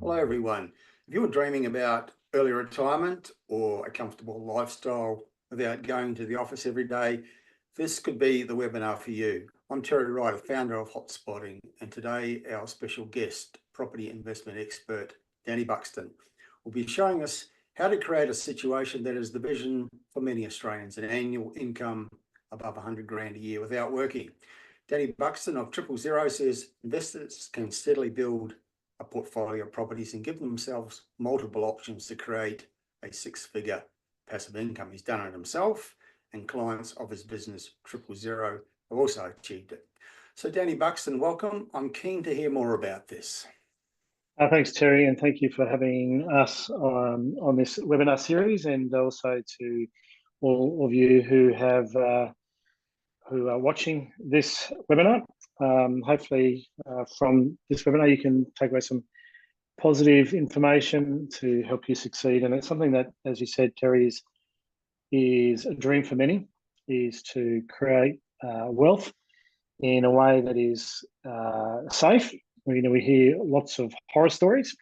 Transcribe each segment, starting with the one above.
Hello, everyone. If you're dreaming about early retirement or a comfortable lifestyle without going to the office every day, this could be the webinar for you. I'm Terry Ryder, founder of Hotspotting, and today our special guest, property investment expert, Danny Buxton, will be showing us how to create a situation that is the vision for many Australians, an annual income above 100 grand a year without working. Danny Buxton of 000 says investors can steadily build a portfolio of properties and give themselves multiple options to create a six-figure passive income. He's done it himself, and clients of his business 000 have also achieved it. So Danny Buxton, welcome. I'm keen to hear more about this. Thanks, Terry, and thank you for having us on this webinar series, and also to all of you who are watching this webinar. Hopefully, from this webinar, you can take away some positive information to help you succeed. And it's something that, as you said, Terry, is a dream for many, is to create wealth in a way that is safe. We hear lots of horror stories,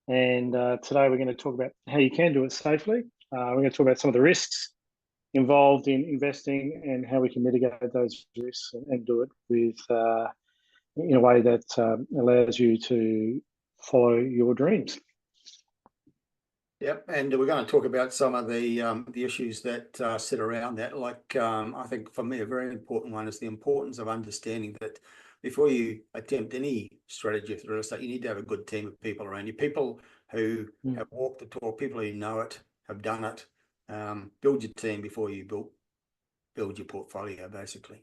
and today we're going to talk about how you can do it safely. We're going to talk about some of the risks involved in investing and how we can mitigate those risks and do it with in a way that allows you to follow your dreams. Yep, and we're going to talk about some of the issues that sit around that. Like I think for me, a very important one is the importance of understanding that before you attempt any strategy with real estate, you need to have a good team of people around you, people who have walked the talk, people who know it, have done it. Build your team before you build your portfolio, basically.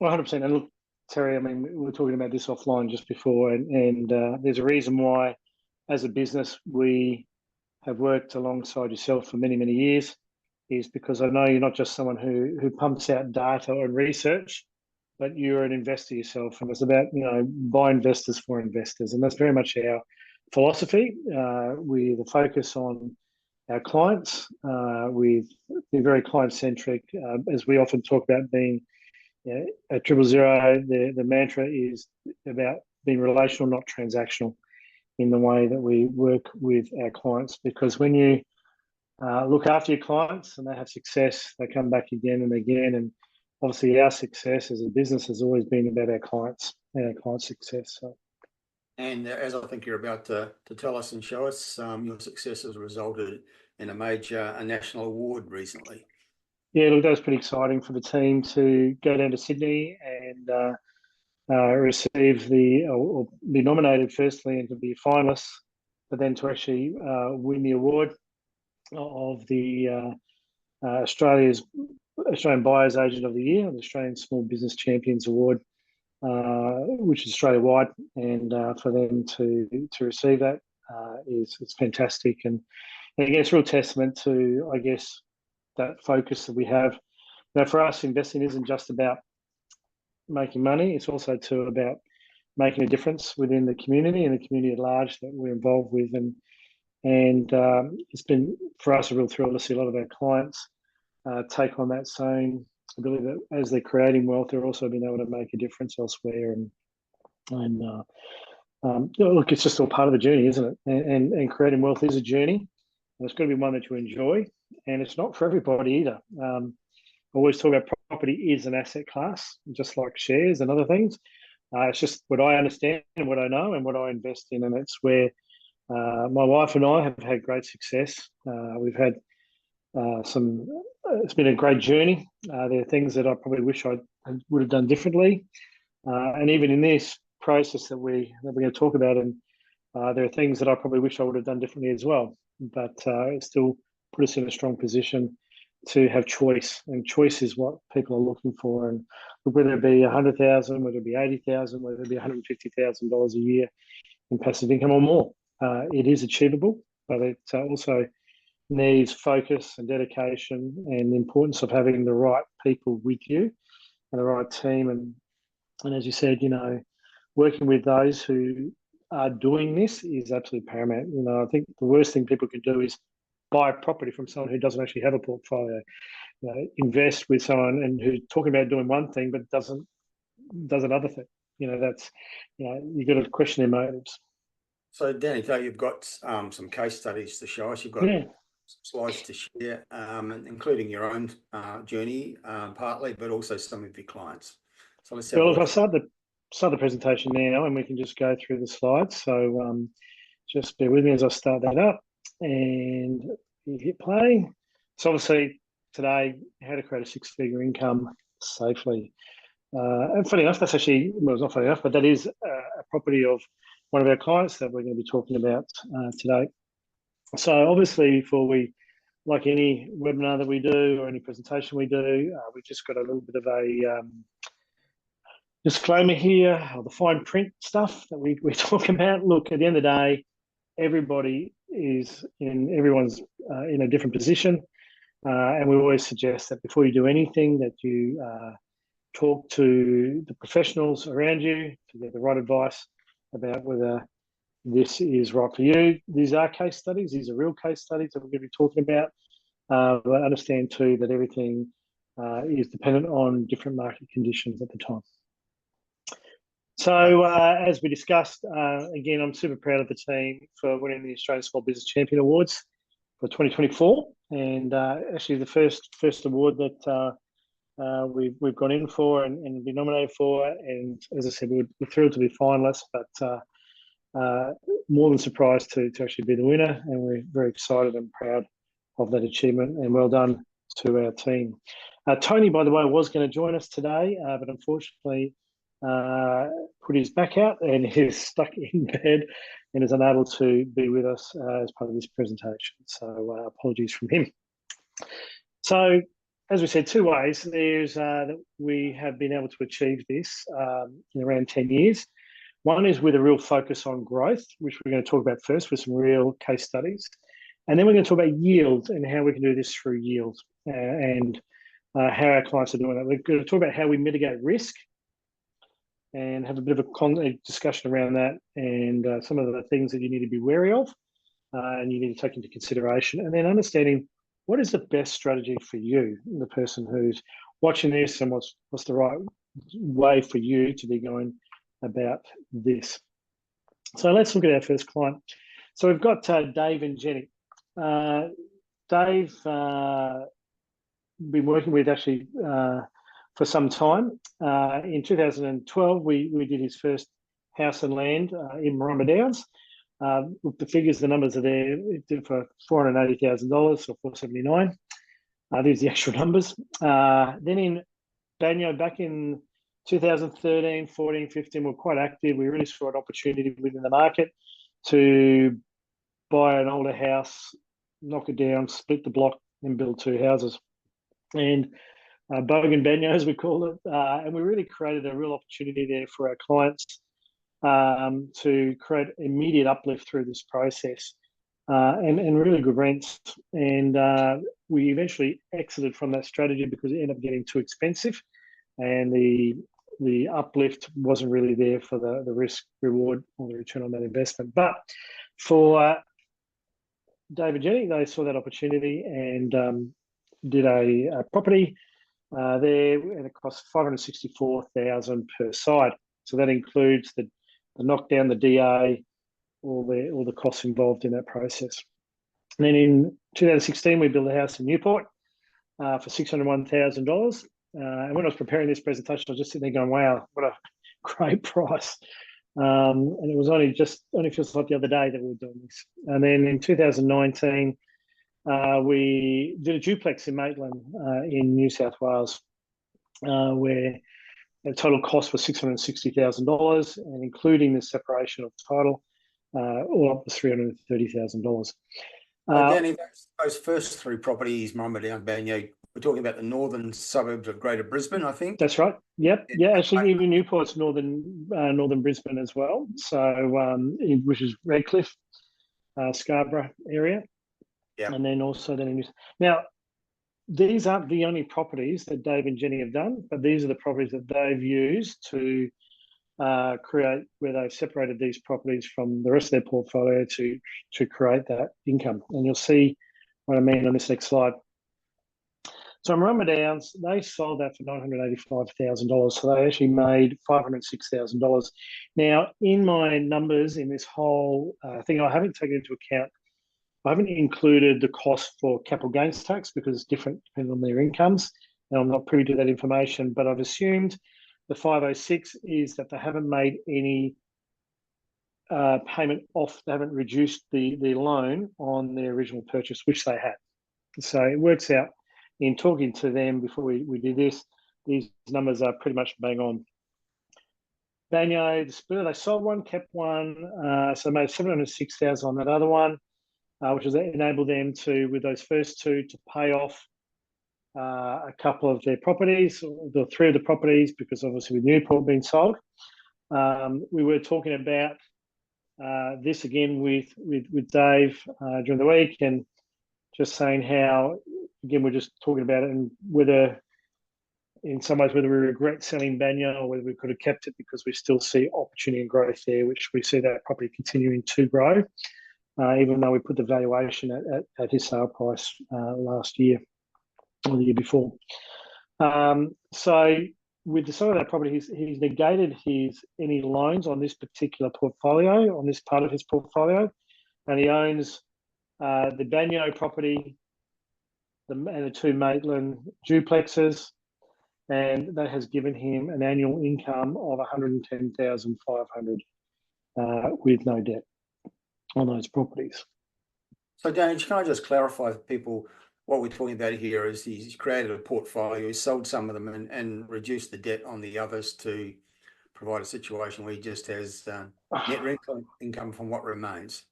100%. And look, Terry, I mean, we were talking about this offline just before, and there's a reason why, as a business, we have worked alongside yourself for many, many years, is because I know you're not just someone who pumps out data and research, but you're an investor yourself, and it's about, by investors for investors, and that's very much our philosophy. With a focus on our clients, with being very client-centric, as we often talk about being at 000, the mantra is about being relational, not transactional, in the way that we work with our clients. Because when you look after your clients and they have success, they come back again and again. And obviously our success as a business has always been about our clients and our clients' success. So. And as I think you're about to tell us and show us, your success has resulted in a major national award recently. Yeah, look, that was pretty exciting for the team to go down to Sydney and receive or be nominated firstly and to be finalists, but then to actually win the award of the Australian Buyers Agent of the Year, the Australian Small Business Champions Award, which is Australia-wide, and for them to receive that it's fantastic. And again, it's a real testament to, I guess, that focus that we have. Now, for us, investing isn't just about making money, it's also about making a difference within the community and the community at large that we're involved with. And it's been, for us, a real thrill to see a lot of our clients take on that same ability that as they're creating wealth, they're also being able to make a difference elsewhere. And look, it's just all part of the journey, isn't it? And creating wealth is a journey, and it's got to be one that you enjoy, and it's not for everybody either. I always talk about property is an asset class, just like shares and other things. It's just what I understand and what I know and what I invest in, and it's where my wife and I have had great success. We've had it's been a great journey. There are things that I probably wish I would have done differently, and even in this process that we're going to talk about, and there are things that I probably wish I would have done differently as well. But it still put us in a strong position to have choice, and choice is what people are looking for. And whether it be 100,000, whether it be 80,000, whether it be $150,000 a year in passive income or more, it is achievable, but it also needs focus and dedication, and the importance of having the right people with you and the right team. And as you said, working with those who are doing this is absolutely paramount. I think the worst thing people can do is buy a property from someone who doesn't actually have a portfolio. Invest with someone and who's talking about doing one thing but does another thing. That's you've got to question their motives. So Danny, you've got some case studies to show us. You've got Yeah. some slides to share, including your own journey, partly, but also some of your clients. So let's have a Well, look. I'll start the presentation now, and we can just go through the slides. So just bear with me as I start that up, and you hit play. So obviously today, how to create a six-figure income safely. And funny enough, that's actually, well, it's not funny enough, but that is a property of one of our clients that we're going to be talking about today. So obviously, before we, like any webinar that we do or any presentation we do, we just got a little bit of a disclaimer here, or the fine print stuff that we talk about. Look, at the end of the day, everyone's in a different position. And we always suggest that before you do anything, that you talk to the professionals around you to get the right advice about whether this is right for you. These are case studies. These are real case studies that we're going to be talking about. But understand too that everything is dependent on different market conditions at the time. So as we discussed, again, I'm super proud of the team for winning the Australian Small Business Champion Awards for 2024, and actually the first award that we've gone in for and been nominated for. And as I said, we're thrilled to be finalists, but more than surprised to actually be the winner, and we're very excited and proud of that achievement, and well done to our team. Tony, by the way, was going to join us today, but unfortunately put his back out and is stuck in bed and is unable to be with us as part of this presentation. So apologies from him. So as we said, two ways. There's that we have been able to achieve this in around 10 years. One is with a real focus on growth, which we're going to talk about first with some real case studies. And then we're going to talk about yield and how we can do this through yield and how our clients are doing that. We're going to talk about how we mitigate risk and have a bit of a discussion around that and some of the things that you need to be wary of and you need to take into consideration. And then understanding what is the best strategy for you, the person who's watching this, and what's the right way for you to be going about this. So let's look at our first client. So we've got Dave and Jenny. Dave been working with actually for some time. In 2012, we did his first house and land in Marumba Downs. The figures, the numbers are there. It did for $480,000 or $479. These are the actual numbers. Then in Banyo, back in 2013, 14, 15, we're quite active. We really saw an opportunity within the market to buy an older house, knock it down, split the block, and build two houses. And Bogan Banyo, as we call it. And we really created a real opportunity there for our clients to create immediate uplift through this process and really good rents. And we eventually exited from that strategy because it ended up getting too expensive, and the uplift wasn't really there for the risk reward or the return on that investment. But for Dave and Jenny, they saw that opportunity and did a property there, and it cost $564,000 per side. So that includes the knockdown, the DA, all the costs involved in that process. And then in 2016, we built a house in Newport for $601,000. And when I was preparing this presentation, I was just sitting there going, "Wow, what a great price!" And it was only feels like the other day that we were doing this. And then in 2019, we did a duplex in Maitland in New South Wales, where the total cost was $660,000, and including the separation of title, all up to $330,000. Danny, those first three properties, Marumba Downs, Banyo, we're talking about the northern suburbs of Greater Brisbane, I think. That's right. Yep. Yeah. Actually, even Newport's northern Brisbane as well. So, which is Redcliffe, Scarborough area. Yeah. And then also now, these aren't the only properties that Dave and Jenny have done, but these are the properties that they've used to create, where they've separated these properties from the rest of their portfolio to create that income. And you'll see what I mean on this next slide. So in Murrumba Downs, they sold that for $985,000. So they actually made $506,000. Now, in my numbers in this whole thing, I haven't taken into account, I haven't included the cost for capital gains tax because it's different depending on their incomes. And I'm not privy to that information, but I've assumed the 506 is that they haven't made any payment off, they haven't reduced the loan on their original purchase, which they had. So it works out, in talking to them before we did this, these numbers are pretty much bang on. Banyo, the splitter, they sold one, kept one, so they made $706,000 on that other one, which has enabled them to, with those first two, to pay off a couple of their properties, the three of the properties, because obviously with Newport being sold. We were talking about this again with Dave during the week, and just saying how, again, we're just talking about it and whether, in some ways, whether we regret selling Banyo or whether we could have kept it because we still see opportunity and growth there, which we see that property continuing to grow, even though we put the valuation at his sale price last year or the year before. So with some of that property, he's negated any loans on this particular portfolio, on this part of his portfolio, and he owns the Banyo property and the two Maitland duplexes, and that has given him an annual income of $110,500 with no debt on those properties. So, Danny, can I just clarify for people what we're talking about here is he's created a portfolio, he's sold some of them and reduced the debt on the others to provide a situation where he just has net rental income from what remains.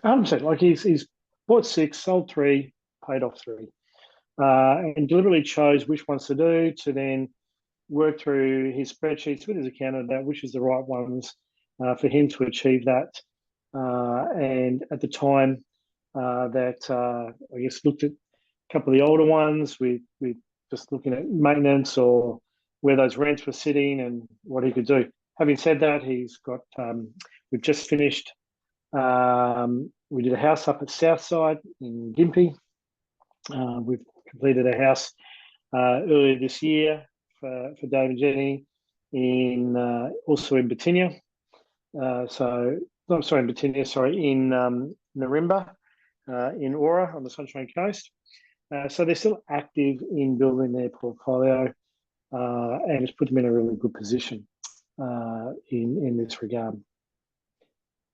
100%. Like he's bought 6, sold 3, paid off 3. And deliberately chose which ones to do, to then work through his spreadsheets with his accountant about which is the right ones for him to achieve that. And at the time that I guess looked at a couple of the older ones, we just looking at maintenance or where those rents were sitting and what he could do. Having said that, he's got we've just finished. We did a house up at Southside in Gympie. We've completed a house earlier this year for Dave and Jenny also in Batinia. In Narimba, in Aura on the Sunshine Coast. So they're still active in building their portfolio, and it's put them in a really good position in this regard.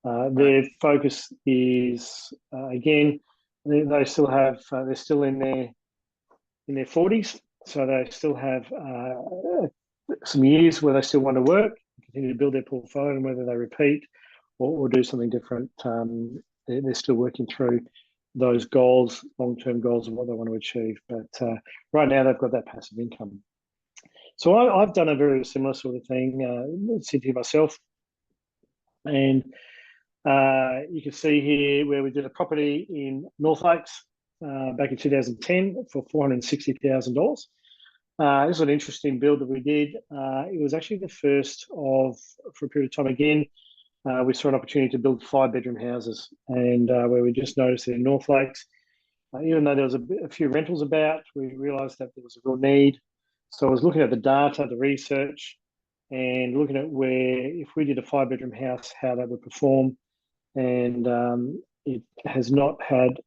Their focus is again, they still have they're still in their 40s, so they still have some years where they still want to work, continue to build their portfolio, and whether they repeat or do something different, they're still working through those goals, long-term goals of what they want to achieve. But right now they've got that passive income. So I've done a very similar sort of thing, sitting here myself, and you can see here where we did a property in North Lakes back in 2010 for $460,000. This was an interesting build that we did. It was actually the first for a period of time again. We saw an opportunity to build 5-bedroom houses, and where we just noticed that in North Lakes, even though there was a few rentals about, we realised that there was a real need. So I was looking at the data, the research, and looking at where, if we did a 5-bedroom house, how that would perform. And it has not had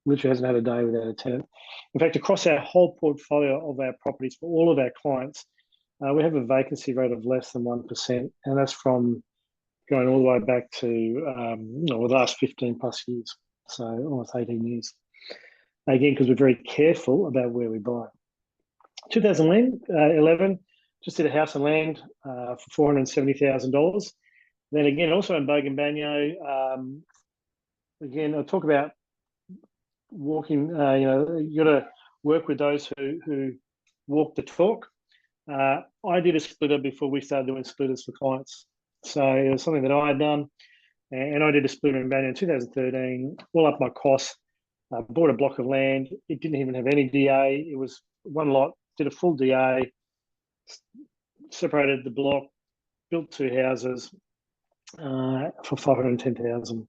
literally hasn't had a day without a tenant. In fact, across our whole portfolio of our properties for all of our clients, we have a vacancy rate of less than 1%, and that's from going all the way back to the last 15 plus years, so almost 18 years. Again, because we're very careful about where we buy. 2011, just did a house and land for $470,000. Then again, also in Bogan Banyo, again, I'll talk about walking, you got to work with those who walk the talk. I did a splitter before we started doing splitters for clients. So it was something that I had done, and I did a splitter in Banyo in 2013, all up my costs. Bought a block of land. It didn't even have any DA. It was one lot, did a full DA, separated the block, built 2 houses for $510,000.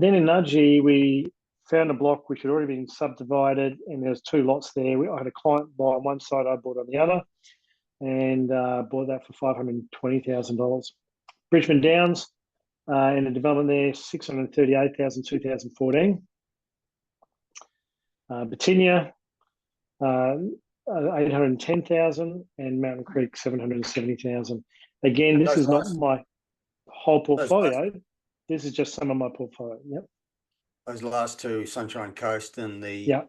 Then in Nudgee, we found a block which had already been subdivided, and there's 2 lots there. I had a client buy on one side, I bought on the other, and bought that for $520,000. Bridgman Downs, in a development there, $638,000, 2014. Batinia, 810,000, and Mountain Creek, 770,000. Again, this is not my whole portfolio. This is just some of my portfolio. Yep. Those last 2, Sunshine Coast, and the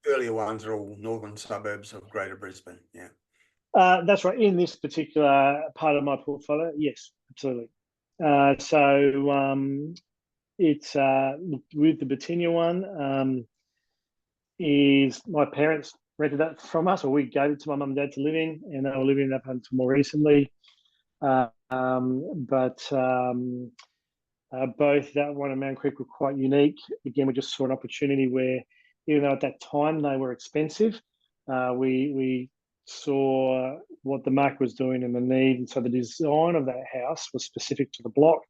earlier ones are all northern suburbs of Greater Brisbane. Yeah. That's right. In this particular part of my portfolio, yes, absolutely. So it's with the Batinia one, is my parents rented that from us, or we gave it to my mum and dad to live in, and they were living in that until more recently. But both that one and Mount Creek were quite unique. Again, we just saw an opportunity where, even though at that time they were expensive, we saw what the market was doing and the need. And so the design of that house was specific to the block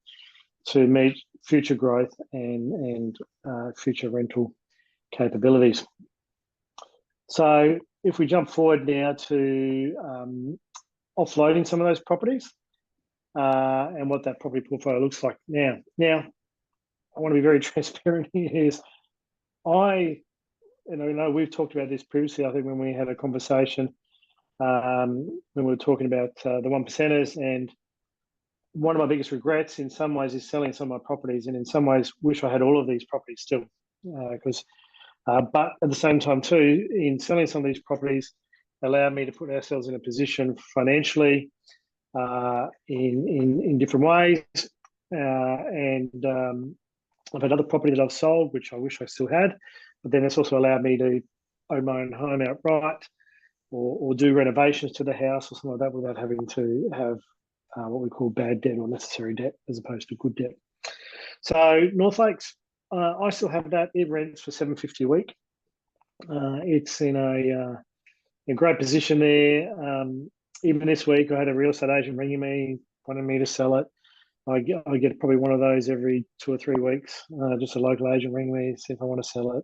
to meet future growth and future rental capabilities. So if we jump forward now to offloading some of those properties and what that property portfolio looks like now. Now, I want to be very transparent here. I know we've talked about this previously, I think, when we had a conversation when we were talking about the 1%ers, and one of my biggest regrets in some ways is selling some of my properties, and in some ways wish I had all of these properties still, because but at the same time too, in selling some of these properties allowed me to put ourselves in a position financially in different ways, and I've had other property that I've sold which I wish I still had, but then it's also allowed me to own my own home outright, or do renovations to the house or something like that, without having to have what we call bad debt or necessary debt as opposed to good debt. So North Lakes, I still have that. It rents for $750 a week. It's in a great position there. Even this week, I had a real estate agent ringing me, wanting me to sell it. I get probably one of those every 2 or 3 weeks. Just a local agent ring me, see if I want to sell it.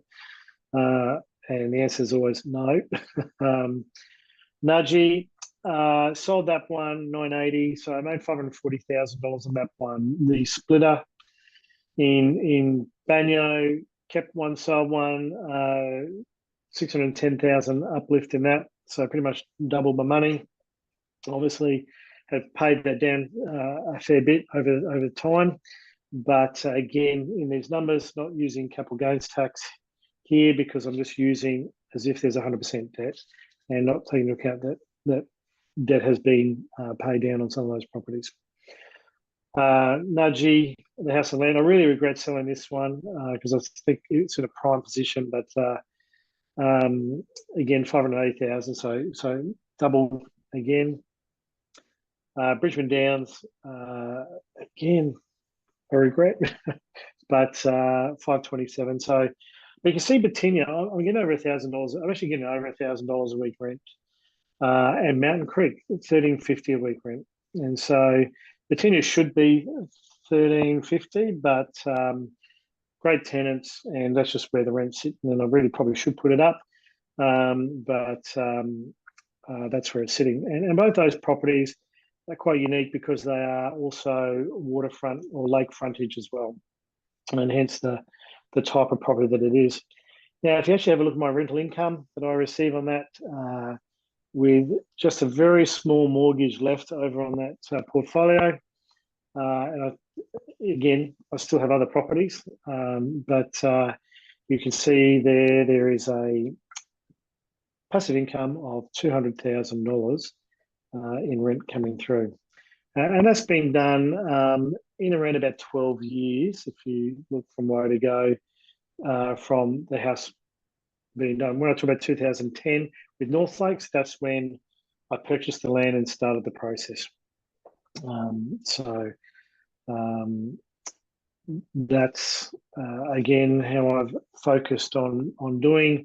And the answer is always no. Nudgy, sold that one, $980. So I made $540,000 on that one. The splitter in Banyo, kept one, sold one, 610,000 uplift in that. So pretty much doubled my money. Obviously, have paid that down a fair bit over time. But again, in these numbers, not using capital gains tax here, because I'm just using as if there's 100% debt, and not taking into account that debt has been paid down on some of those properties. Nudgy, the house and land, I really regret selling this one because I think it's in a prime position, but again, 580,000, so double again. Bridgman Downs, again, I regret, but 527. So but you can see Batinia, I'm getting over $1,000. I'm actually getting over $1,000 a week rent, and Mountain Creek, $1,350 a week rent, and so Batinia should be $1,350, but great tenants, and that's just where the rent's sitting, and I really probably should put it up, but that's where it's sitting. And both those properties are quite unique because they are also waterfront or lake frontage as well, and hence the type of property that it is. Now, if you actually have a look at my rental income that I receive on that, with just a very small mortgage left over on that portfolio, and again, I still have other properties, but you can see there is a passive income of $200,000 in rent coming through. And that's been done in around about 12 years, if you look from where to go from the house being done. When I talk about 2010 with North Lakes, that's when I purchased the land and started the process. That's, again, how I've focused on doing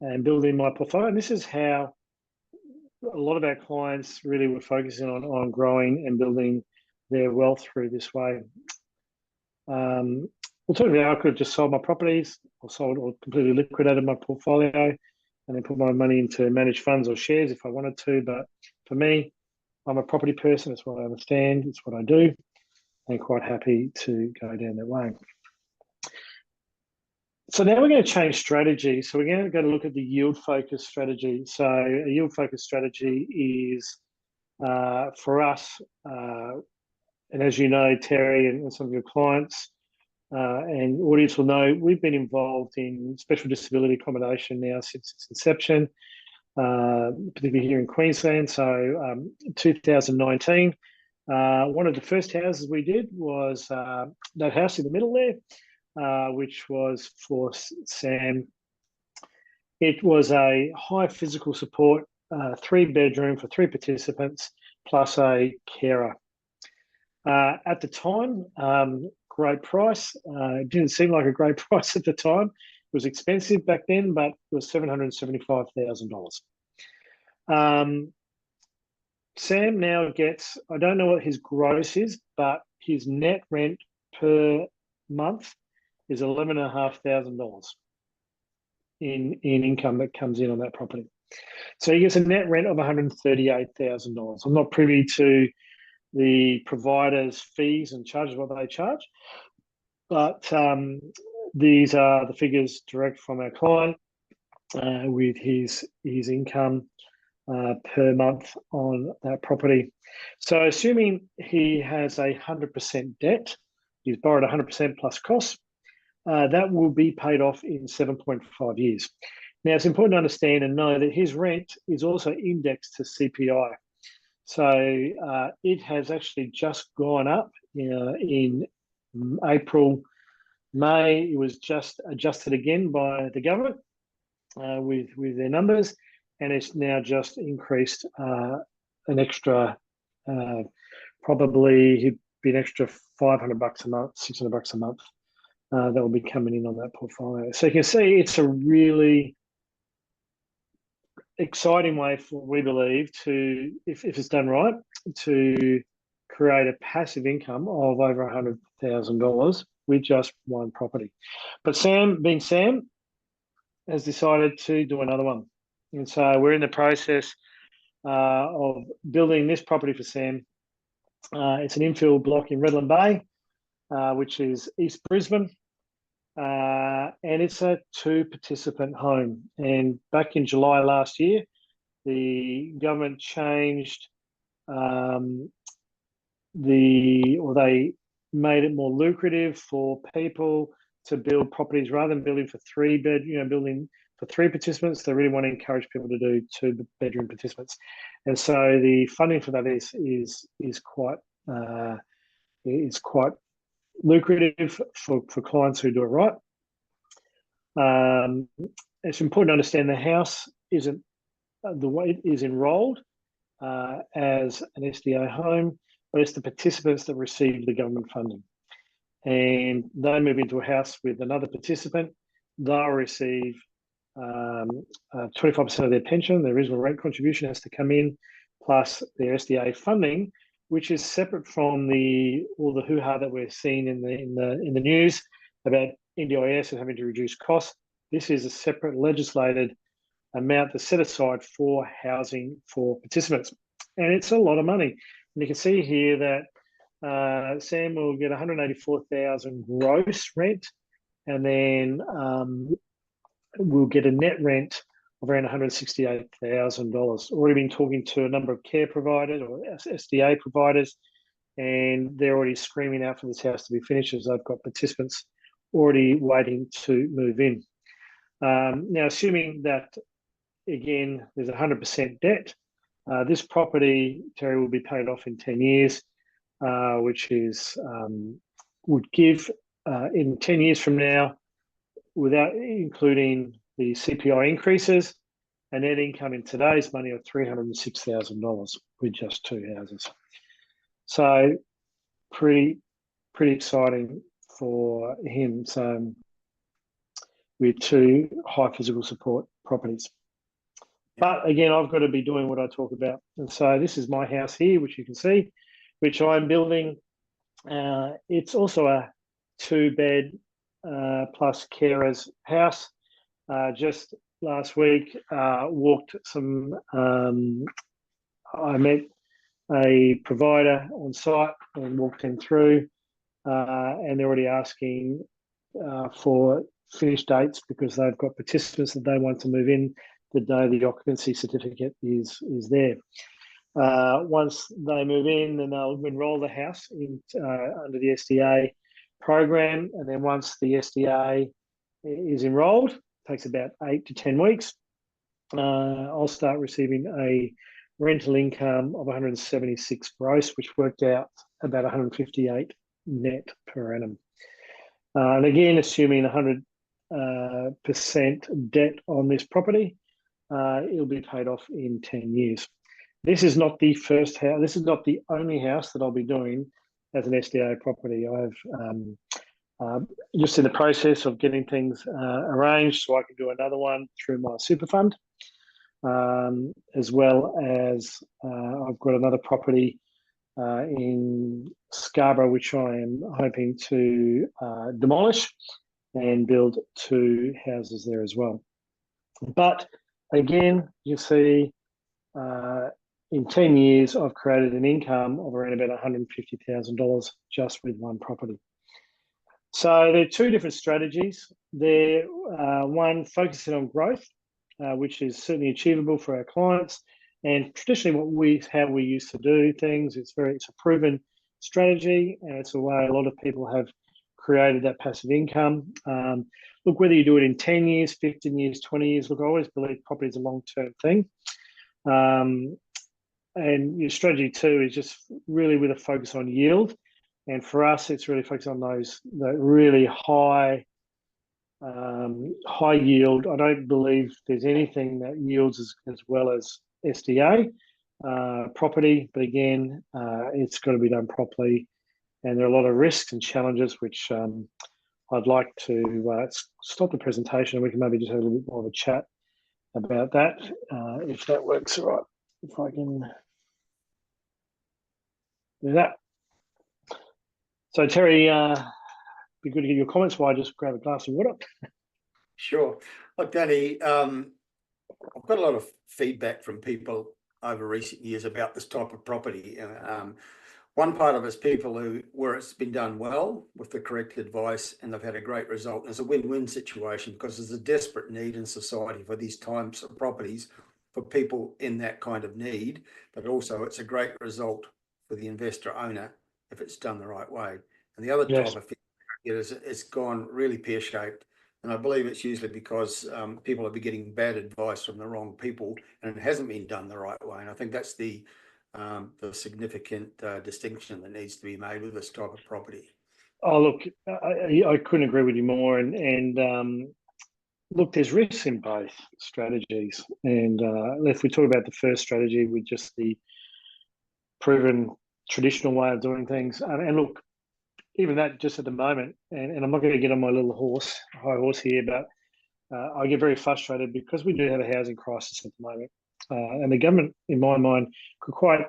and building my portfolio. And this is how a lot of our clients really were focusing on growing and building their wealth through this way. Alternatively, I could have just sold my properties or sold or completely liquidated my portfolio and then put my money into managed funds or shares if I wanted to. But for me, I'm a property person. It's what I understand. It's what I do. And quite happy to go down that way. So now we're going to change strategy. So we're going to go to look at the yield-focused strategy. So a yield-focused strategy is for us, and as you know, Terry, and some of your clients and audience will know, we've been involved in special disability accommodation now since its inception, particularly here in Queensland. So 2019, one of the first houses we did was that house in the middle there, which was for Sam. It was a high physical support, 3-bedroom for 3 participants, plus a carer. At the time, great price. It didn't seem like a great price at the time. It was expensive back then, but it was $775,000. Sam now gets, I don't know what his gross is, but his net rent per month is $11,500 in income that comes in on that property. So he gets a net rent of $138,000. I'm not privy to the provider's fees and charges, what they charge, but these are the figures direct from our client with his income per month on that property. So assuming he has 100% debt, he's borrowed 100% plus costs, that will be paid off in 7.5 years. Now, it's important to understand and know that his rent is also indexed to CPI. So it has actually just gone up in April, May. It was just adjusted again by the government with their numbers, and it's now just increased an extra, probably he'd be an extra $500 a month, $600 a month that will be coming in on that portfolio. So you can see it's a really exciting way for, we believe, to, if it's done right, to create a passive income of over $100,000 with just one property. But Sam, being Sam, has decided to do another one. And so we're in the process of building this property for Sam. It's an infill block in Redland Bay, which is East Brisbane. And it's a 2-participant home. And back in July last year, the government changed they made it more lucrative for people to build properties rather than building for building for 3 participants. They really want to encourage people to do 2-bedroom participants. And so the funding for that is quite lucrative for clients who do it right. It's important to understand the house isn't the way it is enrolled as an SDA home, but it's the participants that receive the government funding. And they move into a house with another participant. They'll receive 25% of their pension. Their original rent contribution has to come in, plus their SDA funding, which is separate from all the hoo-ha that we're seeing in the news about NDIS and having to reduce costs. This is a separate legislated amount that's set aside for housing for participants, and it's a lot of money. And you can see here that Sam will get $184,000 gross rent, and then we'll get a net rent of around $168,000. Already been talking to a number of care providers or SDA providers, and they're already screaming out for this house to be finished as they've got participants already waiting to move in. Now, assuming that, again, there's 100% debt, this property, Terry, will be paid off in 10 years, which would give, in 10 years from now, without including the CPI increases, a net income in today's money of $306,000 with just 2 houses. So pretty exciting for him. So with 2 high physical support properties. But again, I've got to be doing what I talk about. And so this is my house here, which you can see, which I'm building. It's also 2-bed plus carers house. Just last week, walked some. I met a provider on site and walked him through, and they're already asking for finish dates because they've got participants that they want to move in the day the occupancy certificate is there. Once they move in, then they'll enrol the house in under the SDA program, and then once the SDA is enrolled, it takes about 8 to 10 weeks. I'll start receiving a rental income of 176 gross, which worked out about 158 net per annum. And again, assuming 100% debt on this property, it'll be paid off in 10 years. This is not the first house. This is not the only house that I'll be doing as an SDA property. I've just in the process of getting things arranged so I can do another one through my super fund, as well as I've got another property in Scarborough, which I am hoping to demolish and build 2 houses there as well. But again, you see, in 10 years, I've created an income of around about $150,000 just with one property. So there are 2 different strategies. There, one focusing on growth, which is certainly achievable for our clients, and traditionally how we used to do things. It's a proven strategy, and it's a way a lot of people have created that passive income. Look, whether you do it in 10 years, 15 years, 20 years, look, I always believe property is a long-term thing. And your strategy 2 is just really with a focus on yield. And for us, it's really focused on the really high yield. I don't believe there's anything that yields as well as SDA property, but again, it's got to be done properly. And there are a lot of risks and challenges, which I'd like to stop the presentation and we can maybe just have a little bit more of a chat about that, if that works all right. If I can do that. So Terry, be good to get your comments while I just grab a glass of water. Sure. Look, Danny, I've got a lot of feedback from people over recent years about this type of property. One part of it is people where it's been done well with the correct advice and they've had a great result. And it's a win-win situation because there's a desperate need in society for these types of properties for people in that kind of need, but also it's a great result for the investor owner if it's done the right way. And the other type of feedback is it's gone really pear-shaped. And I believe it's usually because people have been getting bad advice from the wrong people and it hasn't been done the right way. And I think that's the significant distinction that needs to be made with this type of property. Oh, look, I couldn't agree with you more. And look, there's risks in both strategies. And if we talk about the first strategy with just the proven traditional way of doing things, and look, even that just at the moment, and I'm not going to get on my little high horse here, but I get very frustrated because we do have a housing crisis at the moment. And the government, in my mind, could quite,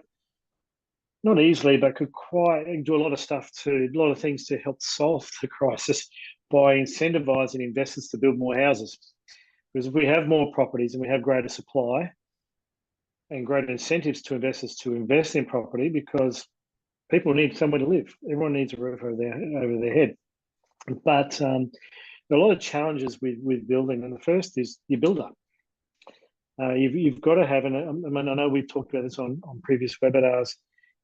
not easily, but could quite do a lot of things to help solve the crisis by incentivising investors to build more houses. Because if we have more properties and we have greater supply and greater incentives to investors to invest in property, because people need somewhere to live. Everyone needs a roof over their head. But there are a lot of challenges with building. And the first is your builder. You've got to have, and I know we've talked about this on previous webinars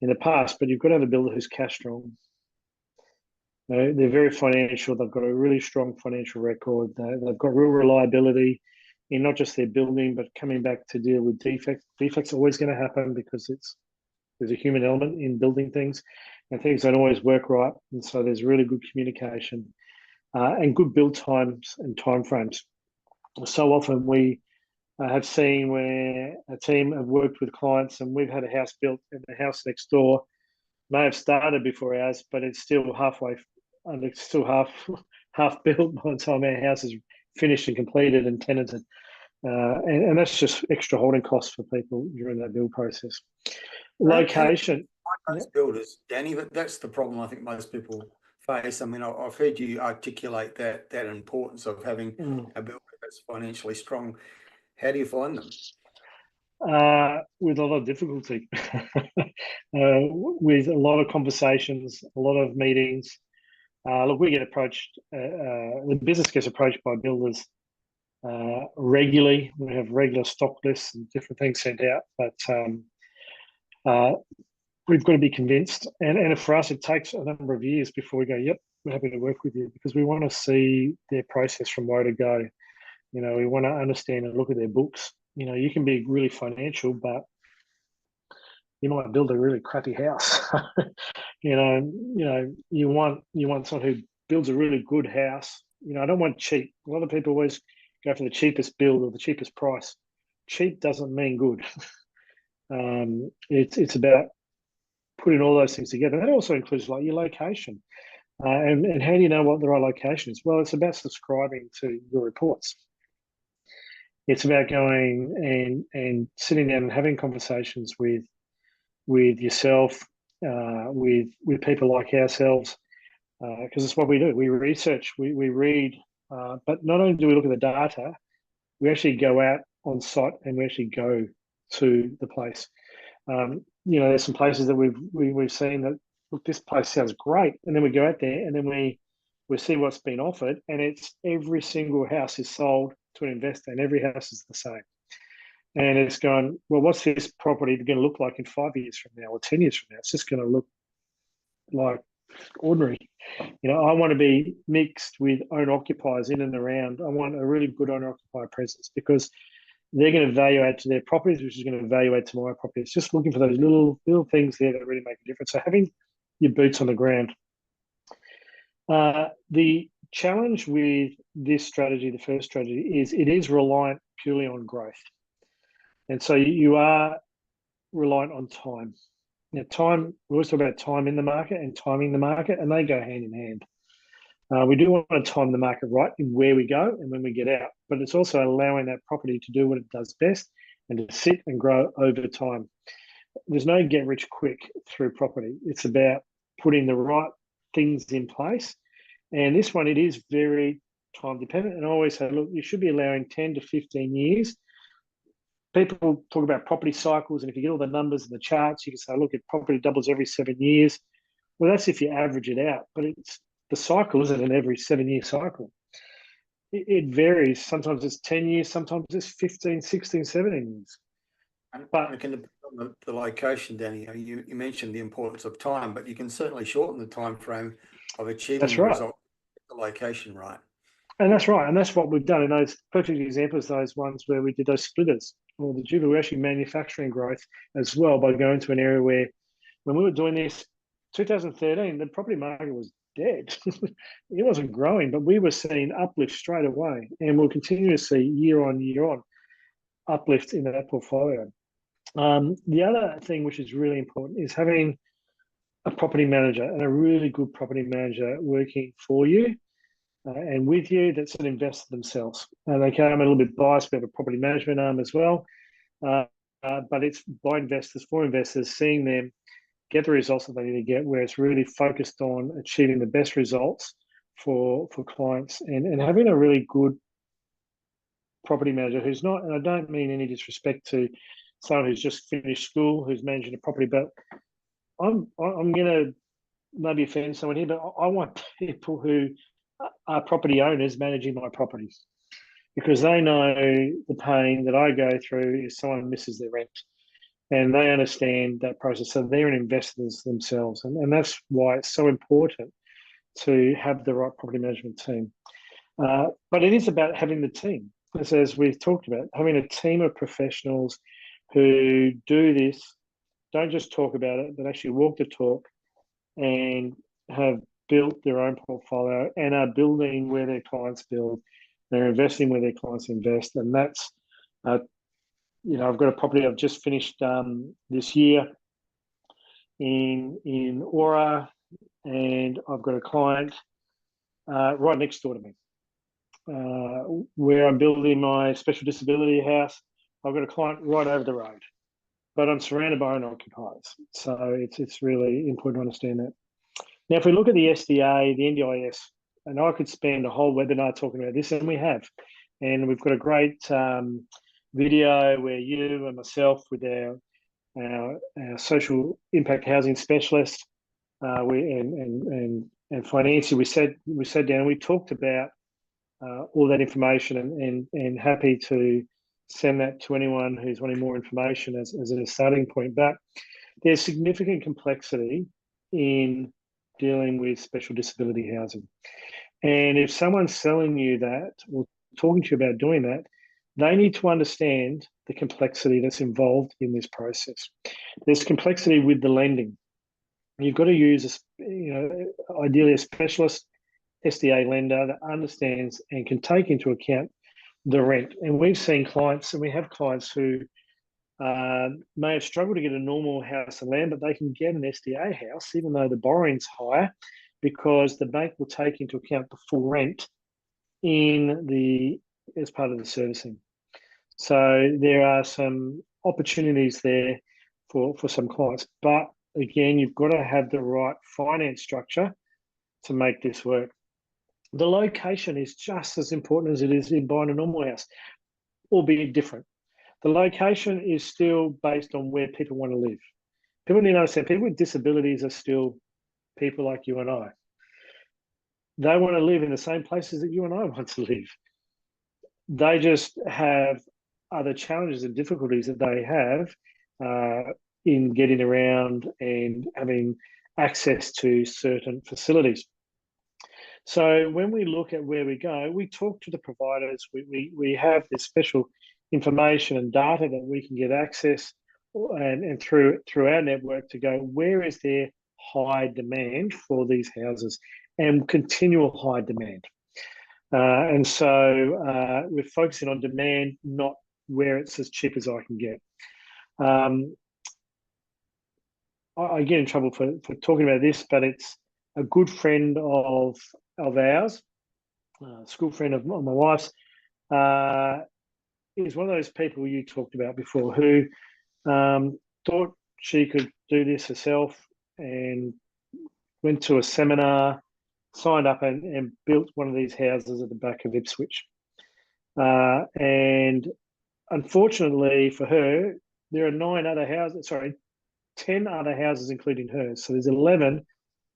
in the past, but you've got to have a builder who's cash strong. They're very financial. They've got a really strong financial record. They've got real reliability in not just their building, but coming back to deal with defects. Defects are always going to happen because there's a human element in building things, and things don't always work right. And so there's really good communication and good build times and timeframes. So often we have seen where a team have worked with clients and we've had a house built and the house next door may have started before ours, but it's still halfway, and it's still half built by the time our house is finished and completed and tenanted. And that's just extra holding costs for people during that build process. Location. Most builders, Danny, that's the problem I think most people face. I mean, I've heard you articulate that importance of having a builder that's financially strong. How do you find them? With a lot of difficulty, with a lot of conversations, a lot of meetings. Look, we get approached, the business gets approached by builders regularly. We have regular stock lists and different things sent out, but we've got to be convinced. And for us, it takes a number of years before we go, yep, we're happy to work with you, because we want to see their process from where to go. You know, we want to understand and look at their books. You know, you can be really financial, but you might build a really crappy house. You want someone who builds a really good house. You know, I don't want cheap. A lot of people always go for the cheapest build or the cheapest price. Cheap doesn't mean good. It's about putting all those things together. That also includes like your location. And how do you know what the right location is? Well, it's about subscribing to your reports. It's about going and sitting down and having conversations with yourself, with people like ourselves, because it's what we do. We research, we read, but not only do we look at the data, we actually go out on site and we actually go to the place. There's some places that we've seen that, look, this place sounds great, and then we go out there and then we see what's been offered, and it's every single house is sold to an investor, and every house is the same. And it's going, well, what's this property going to look like in 5 years from now or 10 years from now? It's just going to look like ordinary. You know, I want to be mixed with owner occupiers in and around. I want a really good owner occupier presence, because they're going to value add to their properties, which is going to value add to my properties. Just looking for those little things there that really make a difference. So having your boots on the ground. The challenge with this strategy, the first strategy, is it is reliant purely on growth. And so you are reliant on time. Now, time, we always talk about time in the market and timing the market, and they go hand in hand. We do want to time the market right in where we go and when we get out, but it's also allowing that property to do what it does best and to sit and grow over time. There's no get rich quick through property. It's about putting the right things in place. And this one, it is very time dependent. And I always say, look, you should be allowing 10 to 15 years. People talk about property cycles, and if you get all the numbers and the charts, you can say, look, if property doubles every 7 years. Well, that's if you average it out, but the cycle isn't an every 7-year cycle. It varies. Sometimes it's 10 years, sometimes it's 15, 16, 17 years. But it can depend on the location, Danny. You mentioned the importance of time, but you can certainly shorten the time frame of achieving the result, the location right. And that's right. And that's what we've done. And those perfect examples, those ones where we did those splitters or the Juba, we're actually manufacturing growth as well by going to an area where, when we were doing this, 2013, the property market was dead. It wasn't growing, but we were seeing uplift straight away. And we'll continue to see year on uplift in that portfolio. The other thing which is really important is having a property manager, and a really good property manager working for you and with you, that's an investor themselves. And they come a little bit biased. We have a property management arm as well, but it's by investors, for investors, seeing them get the results that they need to get, where it's really focused on achieving the best results for clients, and having a really good property manager who's not, and I don't mean any disrespect to someone who's just finished school, who's managing a property, but I'm going to maybe offend someone here, but I want people who are property owners managing my properties, because they know the pain that I go through if someone misses their rent, and they understand that process. So they're investors themselves, and that's why it's so important to have the right property management team. But it is about having the team, as we've talked about, having a team of professionals who do this, don't just talk about it, but actually walk the talk, and have built their own portfolio and are building where their clients build. They're investing where their clients invest. And that's, I've got a property I've just finished this year in Aura, and I've got a client right next door to me where I'm building my special disability house. I've got a client right over the road, but I'm surrounded by owner occupiers. So it's really important to understand that. Now, if we look at the SDA, the NDIS, and I could spend a whole webinar talking about this, and we have. And we've got a great video where you and myself with our social impact housing specialist and financier, we sat down and we talked about all that information and happy to send that to anyone who's wanting more information as a starting point. But there's significant complexity in dealing with special disability housing. And if someone's selling you that or talking to you about doing that, they need to understand the complexity that's involved in this process. There's complexity with the lending. You've got to use, ideally a specialist SDA lender that understands and can take into account the rent. And we've seen clients, and we have clients who may have struggled to get a normal house and land, but they can get an SDA house, even though the borrowing's higher, because the bank will take into account the full rent as part of the servicing. So there are some opportunities there for some clients. But again, you've got to have the right finance structure to make this work. The location is just as important as it is in buying a normal house, albeit different. The location is still based on where people want to live. People need to understand people with disabilities are still people like you and I. They want to live in the same places that you and I want to live. They just have other challenges and difficulties that they have in getting around and having access to certain facilities. So when we look at where we go, we talk to the providers. We have this special information and data that we can get access and through our network to go, where is there high demand for these houses and continual high demand. And so we're focusing on demand, not where it's as cheap as I can get. I get in trouble for talking about this, but it's a good friend of ours, a school friend of my wife's, is one of those people you talked about before who thought she could do this herself and went to a seminar, signed up and built one of these houses at the back of Ipswich. And unfortunately for her, there are 10 other houses including hers. So there's 11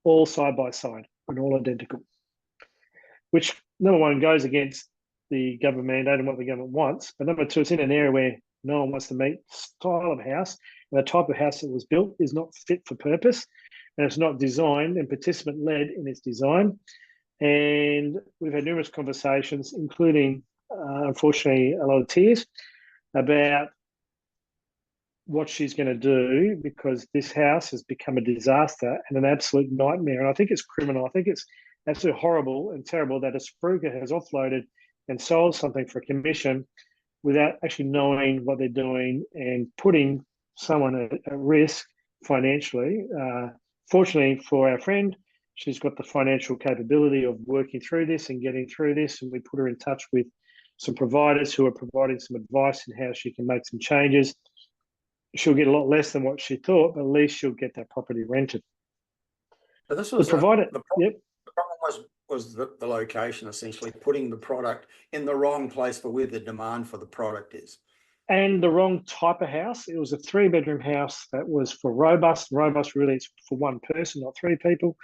all side by side and all identical, which number one goes against the government mandate and what the government wants. But number two, it's in an area where no one wants to meet. Style of house and the type of house that was built is not fit for purpose, and it's not designed and participant led in its design. And we've had numerous conversations, including, unfortunately, a lot of tears about what she's going to do, because this house has become a disaster and an absolute nightmare. And I think it's criminal. I think it's absolutely horrible and terrible that a spruiker has offloaded and sold something for a commission without actually knowing what they're doing and putting someone at risk financially. Fortunately for our friend, she's got the financial capability of working through this and getting through this, and we put her in touch with some providers who are providing some advice on how she can make some changes. She'll get a lot less than what she thought, but at least she'll get that property rented. So this was the provider. The problem was the location, essentially putting the product in the wrong place for where the demand for the product is. And the wrong type of house. It was a 3-bedroom house that was for robust. Robust really is for one person, not 3 people.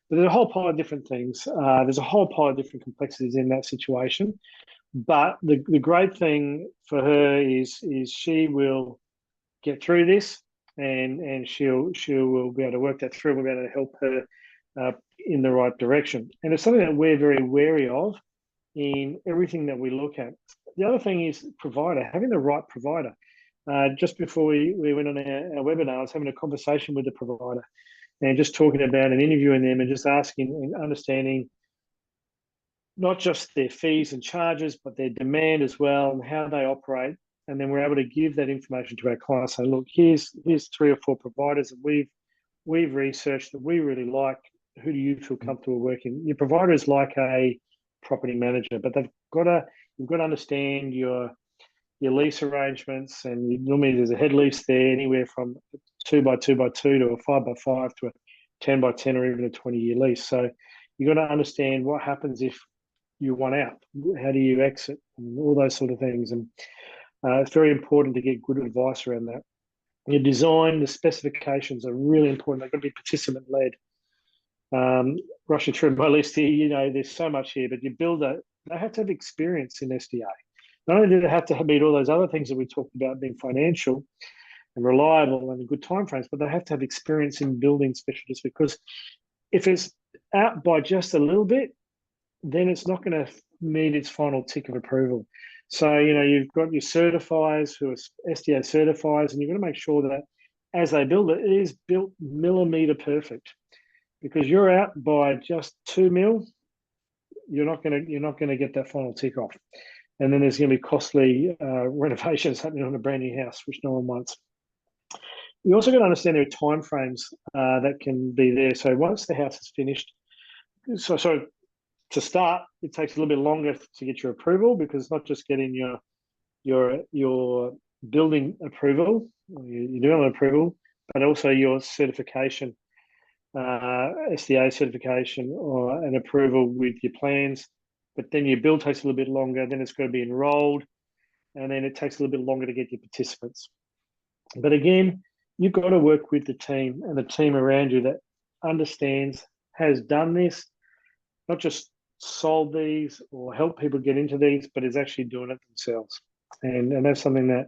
But there's a whole pile of different things. There's a whole pile of different complexities in that situation. But the great thing for her is she will get through this, and she will be able to work that through. We'll be able to help her in the right direction. And it's something that we're very wary of in everything that we look at. The other thing is provider, having the right provider. Just before we went on our webinar, I was having a conversation with the provider and just talking about and interviewing them and just asking and understanding not just their fees and charges, but their demand as well and how they operate. And then we're able to give that information to our clients. So look, here's 3 or 4 providers that we've researched that we really like. Who do you feel comfortable working? Your provider is like a property manager, but you've got to understand your lease arrangements, and normally there's a head lease there, anywhere from 2x2x2 to a 5x5 to a 10 by 10 or even a 20-year lease. So you've got to understand what happens if you want out. How do you exit? And all those sort of things. And it's very important to get good advice around that. Your design, the specifications are really important. They've got to be participant-led. Rushing through my list here, there's so much here, but your builder, they have to have experience in SDA. Not only do they have to meet all those other things that we talked about, being financial and reliable and good timeframes, but they have to have experience in building special districts, because if it's out by just a little bit, then it's not going to meet its final tick of approval. So, you've got your certifiers who are SDA certifiers, and you've got to make sure that as they build it, it is built millimetre perfect. Because you're out by just 2 mil, you're not going to get that final tick off. And then there's going to be costly renovations happening on a brand new house, which no one wants. You also got to understand there are timeframes that can be there. So once the house is finished, so to start, it takes a little bit longer to get your approval, because it's not just getting your building approval, your development approval, but also your certification, SDA certification or an approval with your plans. But then your build takes a little bit longer. Then it's got to be enrolled, and then it takes a little bit longer to get your participants. But again, you've got to work with the team and the team around you that understands, has done this, not just sold these or helped people get into these, but is actually doing it themselves. And that's something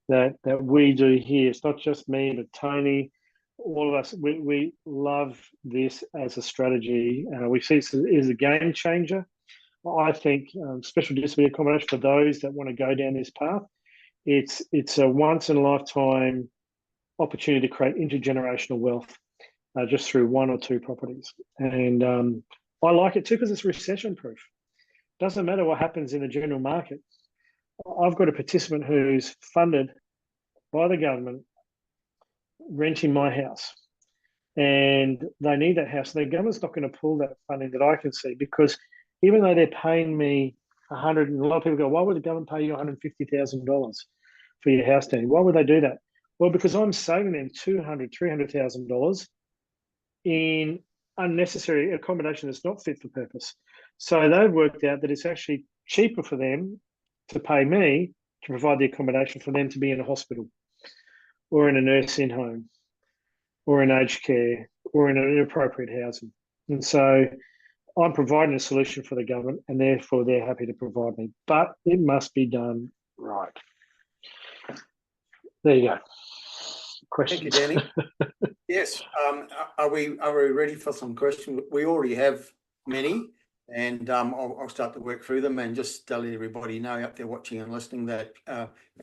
that we do here. It's not just me, but Tony, all of us. We love this as a strategy. We see it as a game changer. I think special disability accommodation, for those that want to go down this path, it's a once in a lifetime opportunity to create intergenerational wealth just through 1 or 2 properties. And I like it too, because it's recession proof. Doesn't matter what happens in the general market. I've got a participant who's funded by the government renting my house, and they need that house. The government's not going to pull that funding that I can see, because even though they're paying me a lot of people go, why would the government pay you $150,000 for your house, Danny? Why would they do that? Well, because I'm saving them $200,000, $300,000 in unnecessary accommodation that's not fit for purpose. So they've worked out that it's actually cheaper for them to pay me to provide the accommodation for them to be in a hospital or in a nursing home or in aged care or in an appropriate housing. And so I'm providing a solution for the government, and therefore they're happy to provide me. But it must be done right. There you go. Questions? Thank you, Danny. Yes. Are we ready for some questions? We already have many, and I'll start to work through them, and just to let everybody know out there watching and listening that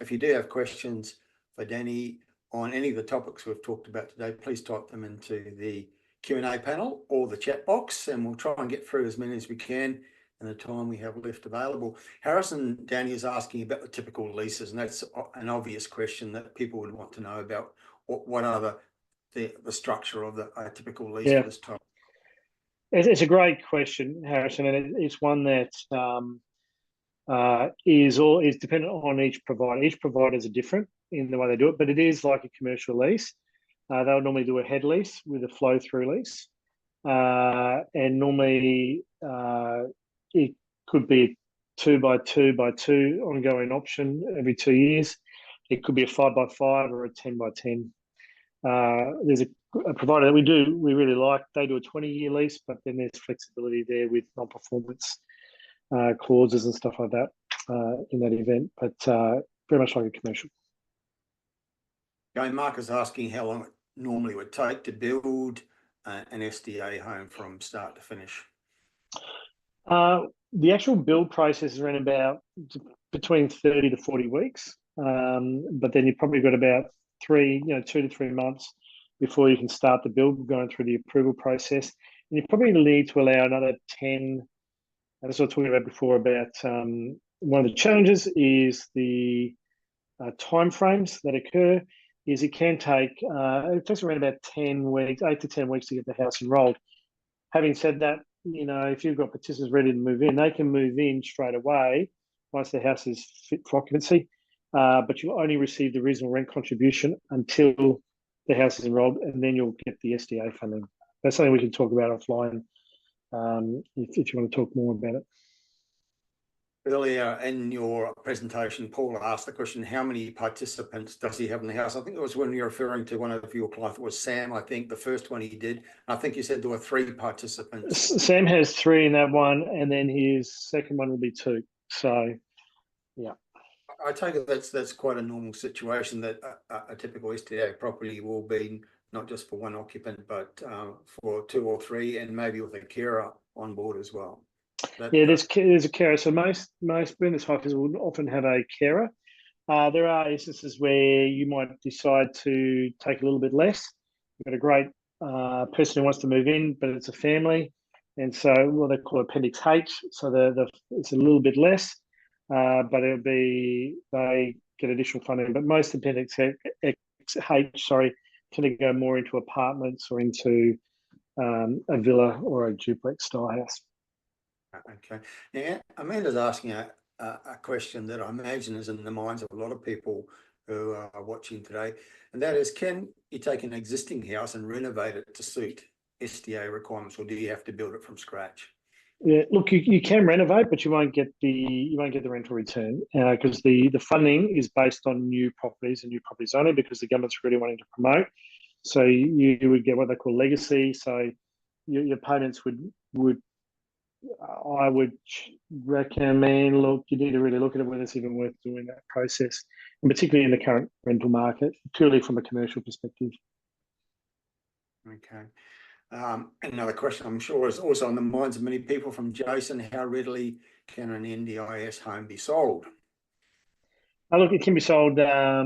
if you do have questions for Danny on any of the topics we've talked about today, please type them into the Q&A panel or the chat box, and we'll try and get through as many as we can in the time we have left available. Harrison Danny is asking about the typical leases, and that's an obvious question that people would want to know about. What are the structure of a typical lease for this type? It's a great question, Harrison, and it's one that is dependent on each provider. Each providers are different in the way they do it, but it is like a commercial lease. They'll normally do a head lease with a flow-through lease, and normally it could be 2 by 2 by 2 ongoing option every 2 years. It could be a 5 by 5 or a 10 by 10. There's a provider that we really like. They do a 20-year lease, but then there's flexibility there with non-performance clauses and stuff like that in that event, but very much like a commercial. Mark is asking how long it normally would take to build an SDA home from start to finish. The actual build process is around about between 30 to 40 weeks, but then you've probably got about 2 to 3 months before you can start the build, going through the approval process. And you probably need to allow another 10. That's what I was talking about before about one of the challenges is the timeframes that occur. Is it can take, it takes around about 10 weeks, 8 to 10 weeks to get the house enrolled. Having said that, if you've got participants ready to move in, they can move in straight away once the house is fit for occupancy, but you'll only receive the reasonable rent contribution until the house is enrolled, and then you'll get the SDA funding. that's something we can talk about offline if you want to talk more about it. Earlier in your presentation, Paul asked the question, how many participants does he have in the house? I think it was when you're referring to one of your clients, it was Sam, I think, the first one he did. I think you said there were 3 participants. Sam has 3 in that one, and then his second one will be 2. So, yeah. I take it that's quite a normal situation, that a typical SDA property will be not just for one occupant, but for 2 or 3, and maybe with a carer on board as well. There's a carer. So most business offices will often have a carer. There are instances where you might decide to take a little bit less. You've got a great person who wants to move in, but it's a family, and so what they call Appendix H. So it's a little bit less, but they get additional funding. But most Appendix H, tend to go more into apartments or into a villa or a duplex style house. Okay. Now, Amanda's asking a question that I imagine is in the minds of a lot of people who are watching today, and that is, can you take an existing house and renovate it to suit SDA requirements, or do you have to build it from scratch? Yeah, look, you can renovate, but you won't get the rental return because the funding is based on new properties and new properties only, because the government's really wanting to promote. So you would get what they call legacy. So your payments would I would recommend, look, you need to really look at it, whether it's even worth doing that process, and particularly in the current rental market, purely from a commercial perspective. Okay. Another question I'm sure is also on the minds of many people from Jason: how readily can an NDIS home be sold? Look, it can be sold at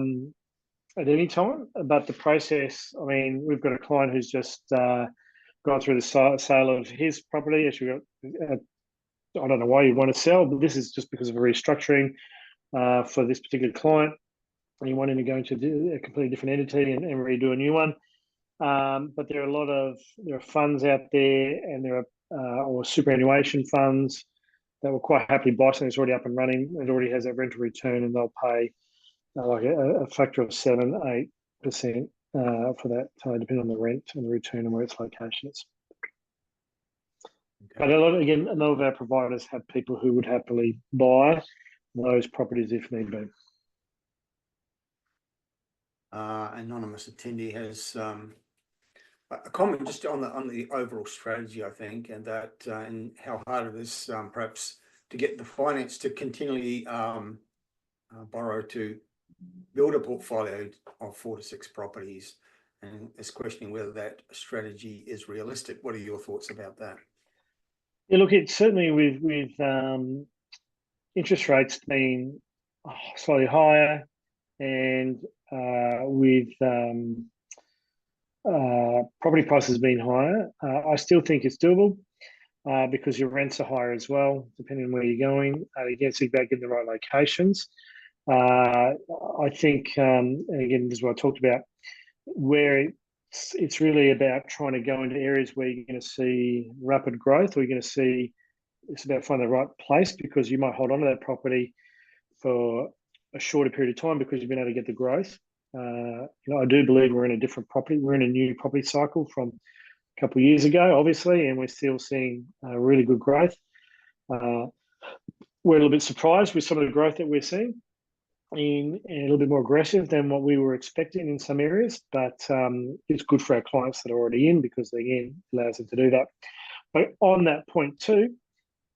any time, but the process, I mean, we've got a client who's just gone through the sale of his property. Actually, I don't know why you want to sell, but this is just because of a restructuring for this particular client. And he wanted to go into a completely different entity and redo a new one. But there are funds out there, and there are or superannuation funds that will quite happily buy something that's already up and running. It already has that rental return, and they'll pay like a factor of 7-8% for that, depending on the rent and the return and where its location is. Okay. But a lot of our providers have people who would happily buy those properties if need be. Anonymous attendee has a comment just on the overall strategy, I think, and that and how hard it is perhaps to get the finance to continually borrow to build a portfolio of 4 to 6 properties, and is questioning whether that strategy is realistic. What are your thoughts about that? Yeah, look, it's certainly with interest rates being slightly higher, and with property prices being higher, I still think it's doable because your rents are higher as well, depending on where you're going. Again, it's about getting the right locations. I think, again, this is what I talked about, where it's really about trying to go into areas where you're going to see rapid growth, or you're going to see, it's about finding the right place, because you might hold on to that property for a shorter period of time because you've been able to get the growth. I do believe we're in a new property cycle from a couple of years ago, obviously, and we're still seeing really good growth. We're a little bit surprised with some of the growth that we're seeing, and a little bit more aggressive than what we were expecting in some areas, but it's good for our clients that are already in, because again, it allows them to do that. But on that point too,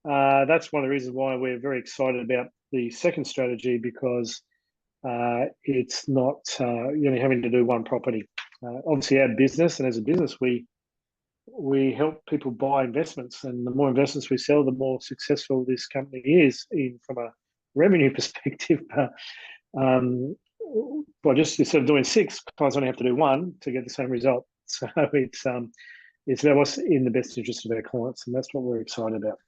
that's one of the reasons why we're very excited about the second strategy, because it's not having to do one property. Obviously, our business, and as a business, we help people buy investments, and the more investments we sell, the more successful this company is from a revenue perspective. But just instead of doing 6, clients only have to do 1 to get the same result. So it's about what's in the best interest of our clients, and that's what we're excited about.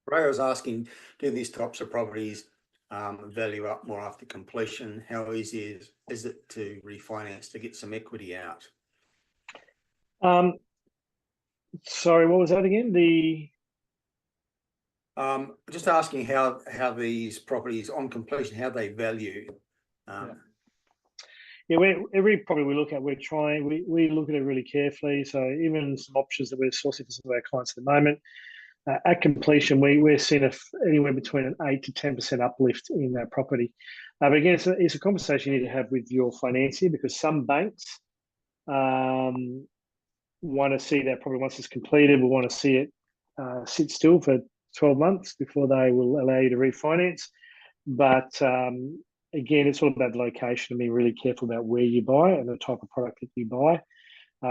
Ray was asking, do these types of properties value up more after completion? How easy is it to refinance, to get some equity out? Sorry, what was that again? Just asking how these properties on completion, how they value. Yeah, every property we look at, we look at it really carefully. So even some options that we're sourcing for some of our clients at the moment, at completion, we're seeing anywhere between an 8 to 10% uplift in that property. But again, it's a conversation you need to have with your financier, because some banks want to see that property once it's completed. We want to see it sit still for 12 months before they will allow you to refinance. But again, it's all about the location and being really careful about where you buy and the type of product that you buy.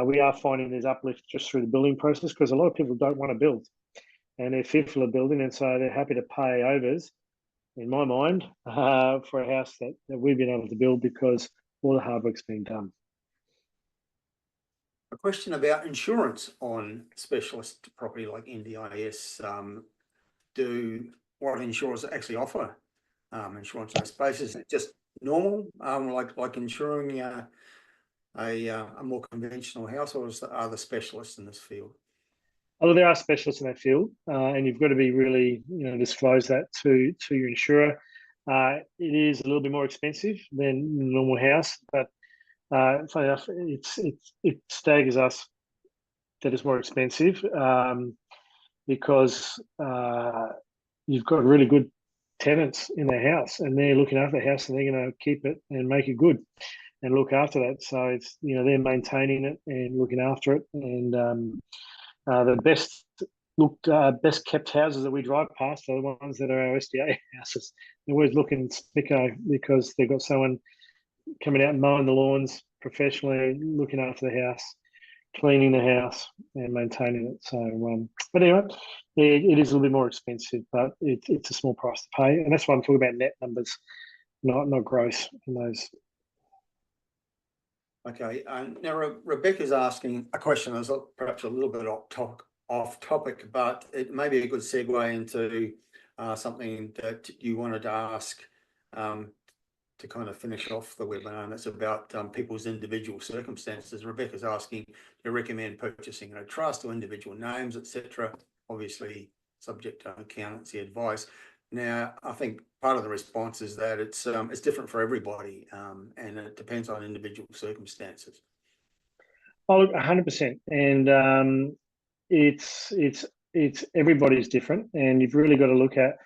We are finding there's uplift just through the building process, because a lot of people don't want to build and they're fearful of building, and so they're happy to pay overs, in my mind, for a house that we've been able to build because all the hard work's been done. A question about insurance on specialist property like NDIS. What insurers actually offer insurance on space? Is it just normal, like insuring a more conventional house, or are there specialists in this field? Although there are specialists in that field, and you've got to be really, disclose that to your insurer. It is a little bit more expensive than a normal house, but funny enough, it staggers us that it's more expensive because you've got really good tenants in their house, and they're looking after the house, and they're going to keep it and make it good and look after that. So it's they're maintaining it and looking after it, and the best kept houses that we drive past are the ones that are our SDA houses. They're always looking spicko because they've got someone coming out and mowing the lawns professionally, looking after the house, cleaning the house and maintaining it. So, but anyway, it is a little bit more expensive, but it's a small price to pay. And that's why I'm talking about net numbers, not gross in those. Okay, now Rebecca's asking a question that's perhaps a little bit off topic, but it may be a good segue into something that you wanted to ask to kind of finish off the webinar, and that's about people's individual circumstances. Rebecca's asking, do you recommend purchasing a trust or individual names, etc.? Obviously, subject to accountancy advice. Now, I think part of the response is that it's different for everybody, and it depends on individual circumstances. Oh, look, 100%, and it's everybody's different, and you've really got to look at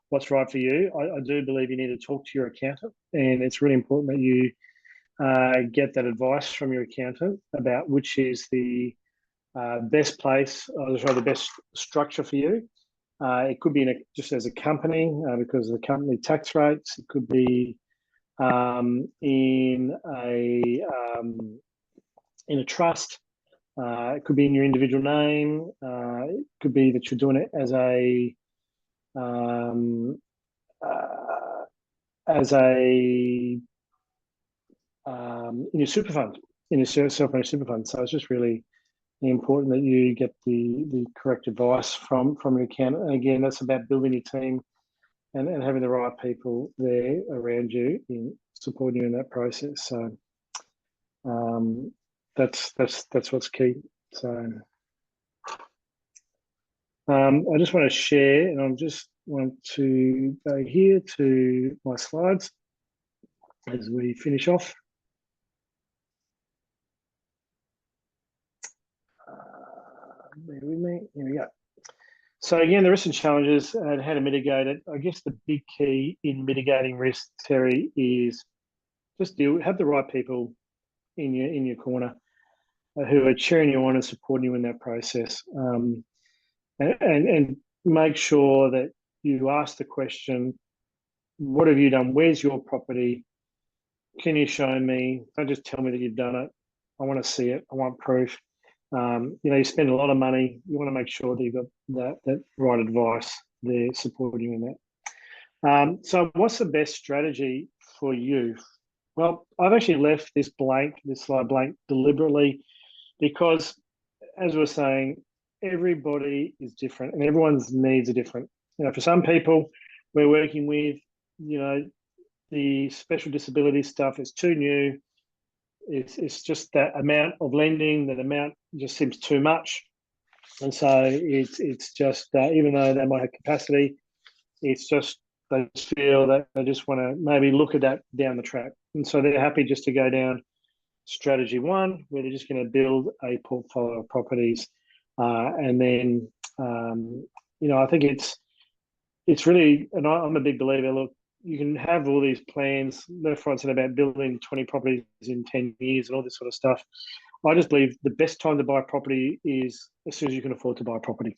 what's right for you. I do believe you need to talk to your accountant, and it's really important that you get that advice from your accountant about which is the best place, or the best structure for you. It could be just as a company because of the company tax rates. It could be in a trust. It could be in your individual name. It could be that you're doing it as in your super fund, in your self-managed super fund. So it's just really important that you get the correct advice from your accountant. And again, that's about building your team and having the right people there around you in supporting you in that process. So that's what's key. So I just want to share, and I just want to go here to my slides as we finish off. Bear with me. Here we go. So again, there are some challenges and how to mitigate it. I guess the big key in mitigating risk, Terry, is just have the right people in your corner who are cheering you on and supporting you in that process, and make sure that you ask the question, what have you done? Where's your property? Can you show me? Don't just tell me that you've done it. I want to see it. I want proof. You spend a lot of money. You want to make sure that you've got that right advice there supporting you in that. So what's the best strategy for you? Well, I've actually left this slide blank deliberately because, as we're saying, everybody is different and everyone's needs are different. For some people we're working with, the special disability stuff is too new. It's just that amount of lending, that amount just seems too much. And so it's just, even though they might have capacity, it's just, they feel that they just want to maybe look at that down the track. And so they're happy just to go down strategy one, where they're just going to build a portfolio of properties. And then, I think it's really, and I'm a big believer, look, you can have all these plans left, right, and centre about building 20 properties in 10 years and all this sort of stuff. I just believe the best time to buy a property is as soon as you can afford to buy a property.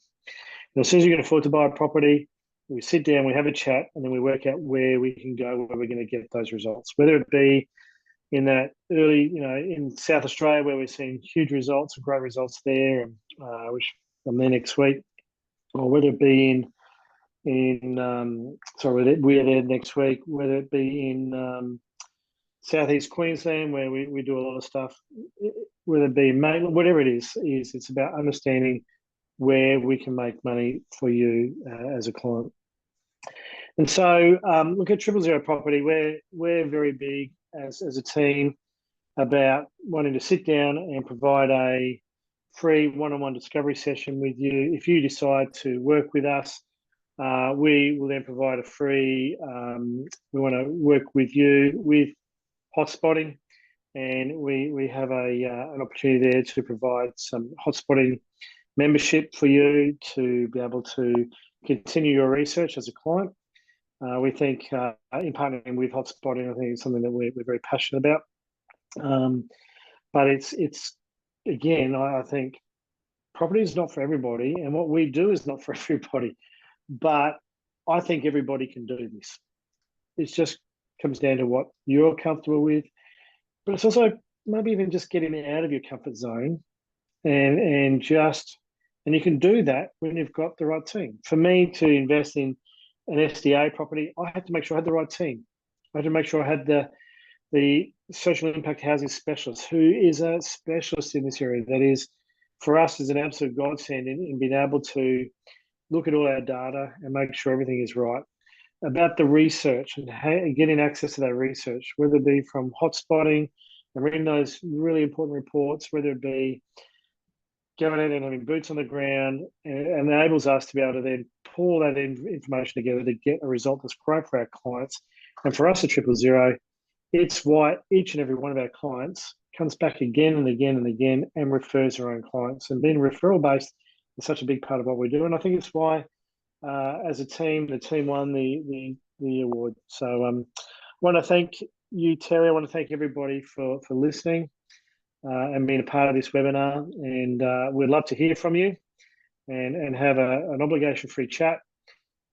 And as soon as you can afford to buy a property, we sit down, we have a chat, and then we work out where we can go, where we're going to get those results. Whether it be in that early, in South Australia, where we're seeing huge results, great results there, and which I'm there next week, or whether it be we're there next week, whether it be in Southeast Queensland, where we do a lot of stuff, whether it be Maitland, whatever it is it's about understanding where we can make money for you as a client. And so, look at 000 Property. We're very big as a team about wanting to sit down and provide a free one-on-one discovery session with you. If you decide to work with us, we will then provide a free. We want to work with you with Hotspotting, and we have an opportunity there to provide some Hotspotting membership for you to be able to continue your research as a client. We think in partnering with Hotspotting, I think it's something that we're very passionate about. But it's again, I think property is not for everybody, and what we do is not for everybody. But I think everybody can do this. It just comes down to what you're comfortable with. But it's also maybe even just getting out of your comfort zone and you can do that when you've got the right team. For me to invest in an SDA property, I had to make sure I had the right team. I had to make sure I had the social impact housing specialist, who is a specialist in this area. That is, for us, is an absolute godsend in being able to look at all our data and make sure everything is right. About the research and getting access to that research, whether it be from Hotspotting and reading those really important reports, whether it be going out and having boots on the ground, and enables us to be able to then pull that information together to get a result that's great for our clients. And for us at 000, it's why each and every one of our clients comes back again and again and again and refers their own clients. And being referral based is such a big part of what we do. And I think it's why, as a team, the team won the award. So I want to thank you, Terry. I want to thank everybody for listening and being a part of this webinar. And we'd love to hear from you and have an obligation-free chat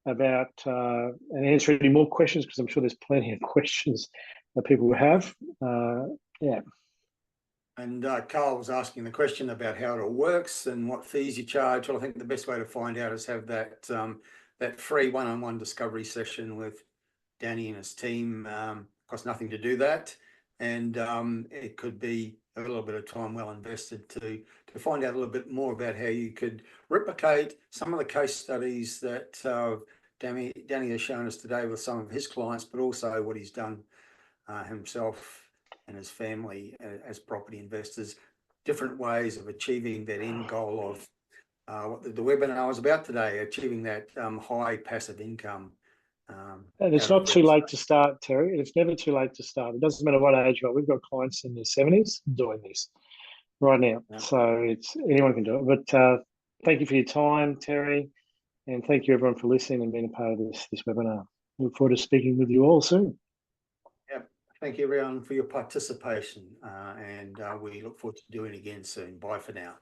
about and answer any more questions, because I'm sure there's plenty of questions that people will have. Yeah. And Carl was asking the question about how it all works and what fees you charge. Well, I think the best way to find out is have that that free one-on-one discovery session with Danny and his team. Costs nothing to do that, and it could be a little bit of time well invested to find out a little bit more about how you could replicate some of the case studies that Danny has shown us today with some of his clients, but also what he's done himself and his family as property investors, different ways of achieving that end goal of what the webinar was about today, achieving that high passive income. And it's not too late to start, Terry. It's never too late to start. It doesn't matter what age you are. We've got clients in their 70s doing this right now. Yeah. So anyone can do it. But thank you for your time, Terry. And thank you everyone for listening and being a part of this webinar. Look forward to speaking with you all soon. Yep. Thank you everyone for your participation. And we look forward to doing it again soon. Bye for now.